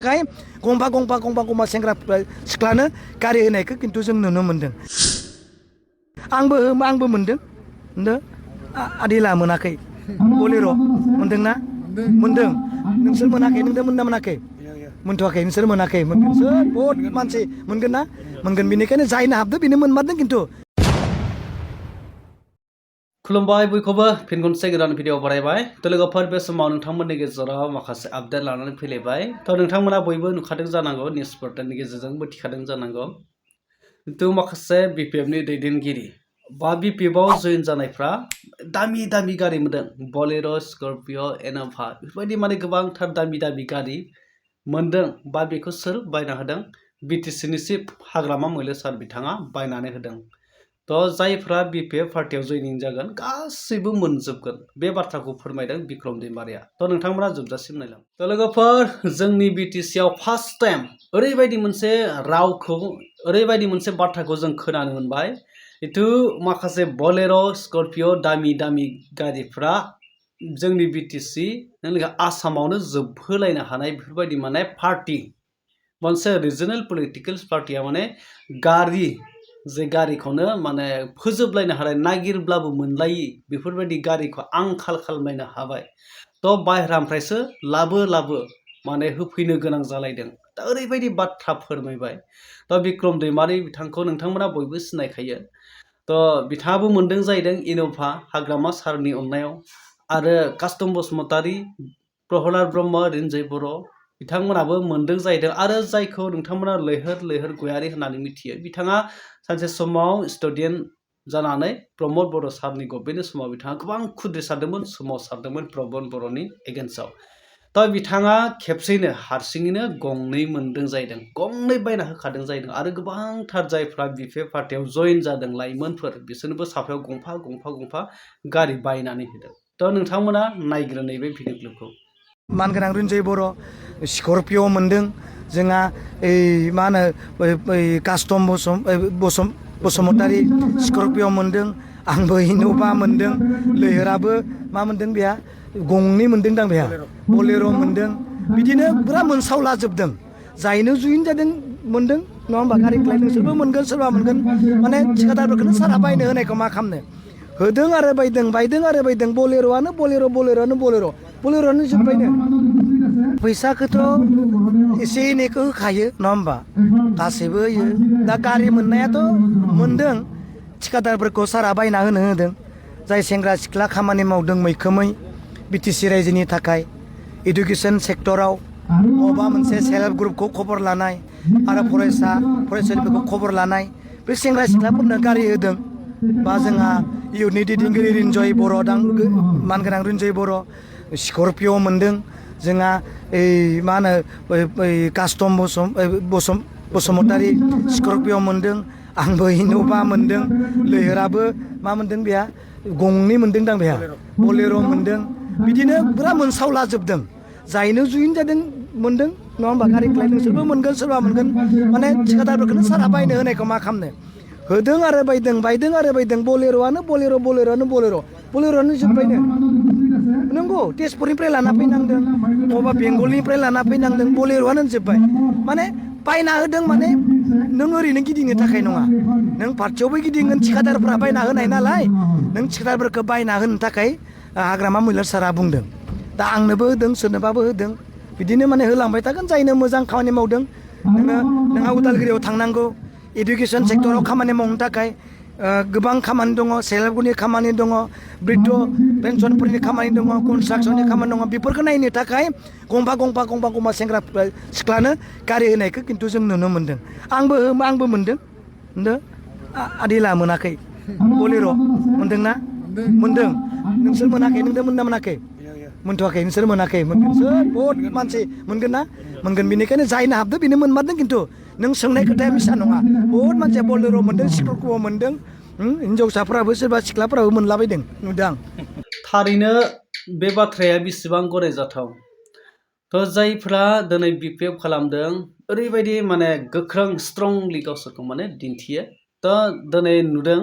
खाय गंफा सेंग्रा सिख्लानो गारि होनायखौ खिन्थु जों नुनो मोनदों। आंबो मोनदों आदिला मोनाखै बलेर' मोनदोंना मोनदों नोंसोर मोनाखै नोंथांमोना मोनाखै मोनथ'वाखै नोंसोर मोनाखै मोनगोन सोर बहुत मानसि मोनगोन ना मोनगोन बेनिखायनो जायनो हाबदो बेनो मोनमारदों खिन्थु खुलुमबाय बयखौबो फिन खनसे गोदान भिडिअ बानायबाय लोगोफोर बे समाव नोंथांमोननि गेजेराव माखासे आपडेट लानानै फैलायबाय नोंथांमोना बयबो नुखादों जानांगौ निउस पर्टेलनि गेजेरजों मिथिखादों जानांगौ खिन्थु माखासे बिपिएफनि दैदेनगिरि बा बिपिएफआव जइन जानायफ्रा दामि गारि मोनदों बलेर' स्कर्पिय' इन'भा बेफोरबायदि माने गोबांथार दामि गारि मोनदों बा बेखौ सोर बायना होदों बिटिसिनि चिफ हाग्रामा मैलो सार बिथाङा बायनानै होदों। जायफ्रा बिपिएफ पार्टियाव जयनिं जागोन गासैबो मोनजोबगोन बे बाथ्राखौ फोरमायदों बिक्रम दैमारिया। नोंथांमोना जोबजासिम नायलां। लोगोफोर जोंनि बिटिसिआव फार्स्ट टाइम ओरैबायदि मोनसे रावखौ ओरैबायदि मोनसे बाथ्राखौ जों खोनानो मोनबाय जिथु माखासे बलेर' स्कर्पिय' दामि गारिफ्रा जोंनि बिटिसि आसामावनो जोबहोलायनो हानाय बेफोरबायदि माने पार्टि मोनसे रिजनेल पलिटिकेल पार्टिया माने गारि जे गारिखौनो माने फोजोबलायनो हानाय नागिरब्लाबो मोनलायि बेफोरबायदि गारिखौ आंखाल खालामलायनो हाबाय। बाहेरानिफ्रायसो लाबो माने होफैनो गोनां जालायदों। ओरैबायदि बाथ्रा फोरमायबाय। बिक्रम दैमारि बिथांखौ नोंथांमोना बयबो सिनायखायो। बिथाङाबो मोनदों जाहैदों इन'भा हाग्रामा सारनि अननायाव आरो कास्टम बसुमतारी प्रहलाद ब्रह्म रिन्जय बर' बिथांमोनाबो मोनदों जाहैदों आरो जायखौ नोंथांमोना लैहोर गयारि होननानै मिथियो बिथाङा सानसे समाव स्टुडेन्ट जानानै प्रमद बर' सारनि गभर्नमेन्टनि समाव बिथाङा गोबां खुद्रिसारदोंमोन सोमावसारदोंमोन प्रमद बर'नि एगेन्स्टआव। बिथाङा खेबसेयैनो हारसिङैनो गंनै मोनदों जाहैदों गंनै बायना होखादों जाहैदों आरो गोबांथार जायफ्रा बिपिएफ पार्टियाव जइन जादों लाइमोनफोर बिसोरनोबो साफायाव गंफा गारि बायनानै होदों। नोंथांमोना नायग्रो नैबे भिडिअ क्लिपखौ। मानगोनां रिन्जय बर' स्कर्पिय' मोनदों जोंहा मा होनो कास्टम बसुमतारी स्कर्पिय' मोनदों आंबो इन'भा मोनदों लैहोराबो मा मोनदों बेहा गंनै मोनदों दां बेहा बलेर' मोनदों बिदिनो फुरा मोनसावलाजोबदों जायनो जइन जादों मोनदों नङा होमबा गारिखौलाय नोंसोरबो मोनगोन सोरबा मोनगोन माने थिखादारफोरखौनो सारा बायनो होनायखौ मा खालामनो होदों आरो बायदों बलेर'आनो बलेर'आनो जोब्बायनो फैसाखौथ' एसे एनैखौ होखायो नङा होमबा गासैबो होयो दा गारि मोननायाथ' मोनदों थिखादारफोरखौ सारा बायना होदों जाय सेंग्रा सिख्ला खामानि मावदों मैखोमै बिटिसि रायजोनि थाखाय इडुकेसन सेक्टराव बबेबा मोनसे सेल्फ हेल्प ग्रुपखौ खबर लानाय आरो फरायसालिफोरखौ खबर लानाय बे सेंग्रा सिख्लाफोरनो गारि होदों बा जोंहा इयुथनि दैदेनगिरि रिन्जय बर' मानगोनां रिन्जय बर' स्कर्पिय' मोनदों जोंहा मा होनो कास्टम बसुमतारी स्कर्पिय' मोनदों आंबो इन'भा मोनदों लैहोराबो मा मोनदों बेहा गंनै मोनदों दां बेहा बलेर' मोनदों बिदिनो फुरा मोनसावलाजोबदों जायनो जइन जादों मोनदों नङा होमबा गारिखौलाय नोंसोरबो मोनगोन सोरबा मोनगोन माने थिखादारफोरखौनो सारा बायनो होनायखौ मा खालामनो होदों आरो बायदों बलेर'आनो बलेर'आनो जोब्बायनो नंगौ तेजपुरनिफ्राय लाना फैनांदों बबेबा बेंगलनिफ्राय लाना फैनांदों बलेर'आनो जोब्बाय माने बायना होदों माने नों ओरैनो गिदिंनो थाखाय नङा नों पार्टियावबो गिदिंगोन थिखादारफ्रा बायना होनाय नालाय नों थिखादारफोरखौ बायना होनो थाखाय हाग्रामा मैलार सारा बुंदों दा आंनोबो होदों सोरनोबाबो होदों बिदिनो माने होलांबाय थागोन जायनो मोजां खामानि मावदों नोंहा उदालगुरियाव थांनांगौ इडुकेसन सेक्टराव खामानि मावनो थाखाय गोबां खामानि दङ सेल्फ हेल्प ग्रुपनि खामानि दङ बृद्ध पेन्सनफोरनि खामानि दङ कनस्ट्राक्सननि खामानि दङ बेफोरखौ नायनो थाखाय गंफा सेंग्रा सिख्लानो गारि होनायखौ खिन्थु जों नुनो मोनदों आंबो मोनदों आदिला मोनाखै बलेर' मोनदोंना मोनदों नोंसोर मोनाखै नोंथांमोना मोनाखै मोनथ'वाखै नोंसोर मोनाखै मोनगोन सोर बहुत मानसि मोनगोन ना मोनगोन बेनिखायनो जायनो हाबदो बेनो मोनमारदों खिन्थु नों सोंनाय खोथाया मिसा नङा बहुत मानसिया बलेर' मोनदों स्कर्पिय' मोनदों हिनजावसाफोराबो सोरबा सिख्लाफोराबो मोनलाबायदों नुदों आं थारैनो बे बाथ्राया बेसेबां गनायजाथाव जायफ्रा दिनै बिपिएफ खालामदों ओरैबायदि माने गोख्रों स्ट्रंलि गावसोरखौ माने दिन्थियो दिनै नुदों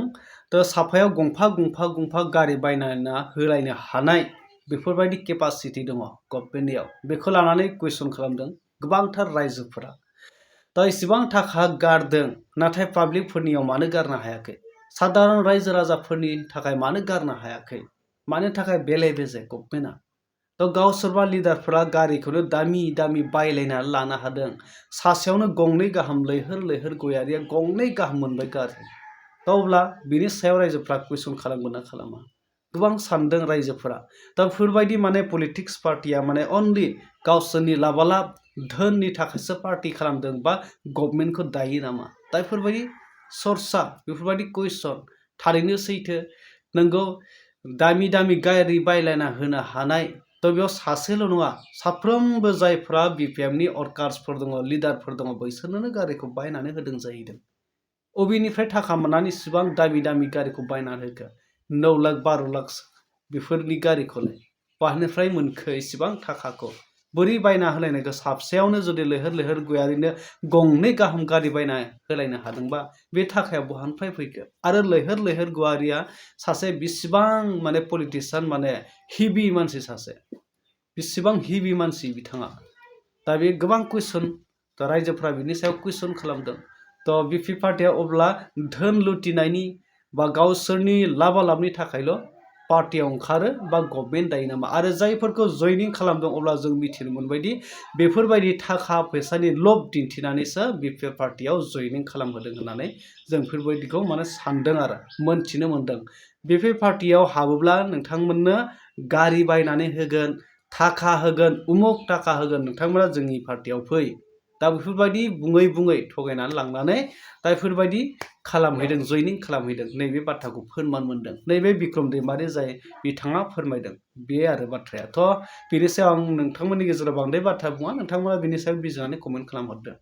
साफायाव गंफा गारि बायना होलायनो हानाय बेफोरबायदि केपासिटि दङ गभर्नमेन्टनियाव बेखौ लानानै कुइसन खालामदों गोबांथार रायजोफोरा दा इसेबां थाखा गारदों नाथाय पाब्लिकफोरनियाव मानो गारनो हायाखै साधारन रायजो राजाफोरनि थाखाय मानो गारनो हायाखै मानो थाखाय बेले बेजे गभर्नमेन्टआ थ' गावसोरबा लिडारफोरा गारिखौनो दामि दामि बायलायनानै लानो हादों सासेयावनो गंनै गाहाम लैहोर लैहोर गयारिया गंनै गाहाम मोनबाय गारि दा अब्ला बिनि सायाव रायजोफ्रा कुइसन खालामगोन ना खालामा गोबां सानदों रायजोफोरा दा बेफोरबायदि माने पलिटिक्स पार्टिया माने अनलि गावसोरनि लाबालाब धोननि थाखायसो पार्टि खालामदों बा गभर्नमेन्टखौ दायो नामा दा बेफोरबायदि सरसा बेफोरबायदि कुइसन थारैनो सैथो नोंगौ दामि दामि गारि बायलायना होनो हानाय थ' बेयाव सासेल' नङा साफ्रोमबो जायफ्रा BPMनि वर्कार्सफोर दङ लिडारफोर दङ बैसोरनोनो गारिखौ बायनानै होदों जाहैदों अबेनिफ्राय थाखा मोननानै इसिबां दामि दामि गारिखौ बायनानै होखो 9 लाख 12 लाख बेफोरनि गारिखौलाय बहानिफ्राय मोनखो इसिबां थाखाखौ बोरै बायना होलायनायखौ साबसेयावनो जुदि लैहोर लैहोर गयारिनो गंनै गाहाम गारि बायना होलायनो हादोंबा बे थाखाया बहानिफ्राय फैखो आरो लैहोर लैहोर गयारिया सासे बिसिबां माने पलिटिशियान माने हिबि मानसि सासे बिसिबां हिबि मानसि बिथाङा दा बे गोबां कुइसन दा रायजोफ्रा बिनि सायाव कुइसन खालामदों थ' BP पार्टिया अब्ला धोन लुटिनायनि बा गावसोरनि लाबालाबनि थाखायल' पार्टियाव ओंखारो बा गभर्नमेन्ट दायो नामा आरो जायफोरखौ जयनिं खालामदों अब्ला जों मिथिनो मोनबायदि बेफोरबायदि थाखा फैसानि लब दिन्थिनानैसो BP पार्टियाव जयनिं खालामहोदों होननानै जों बेफोरबायदिखौ माने सानदों आरो मोनथिनो मोनदों BP पार्टियाव हाबोब्ला नोंथांमोननो गारि बायनानै होगोन थाखा होगोन उमुक थाखा होगोन नोंथांमोना जोंनि पार्टियाव फै दा बेफोरबायदि बुङै बुङै थगायनानै लांनानै दा बेफोरबायदि खालामहैदों जयनिं खालामहैदों नैबे बाथ्राखौ फोरमान मोनदों नैबे बिक्रम दैमारि जाय बिथाङा फोरमायदों बे आरो बाथ्राया थ' बेनि सायाव आं नोंथांमोननि गेजेराव बांद्राय बाथ्रा बुङा नोंथांमोना बेनि सायाव बिजिरनानै कमेन्ट खालामहरदो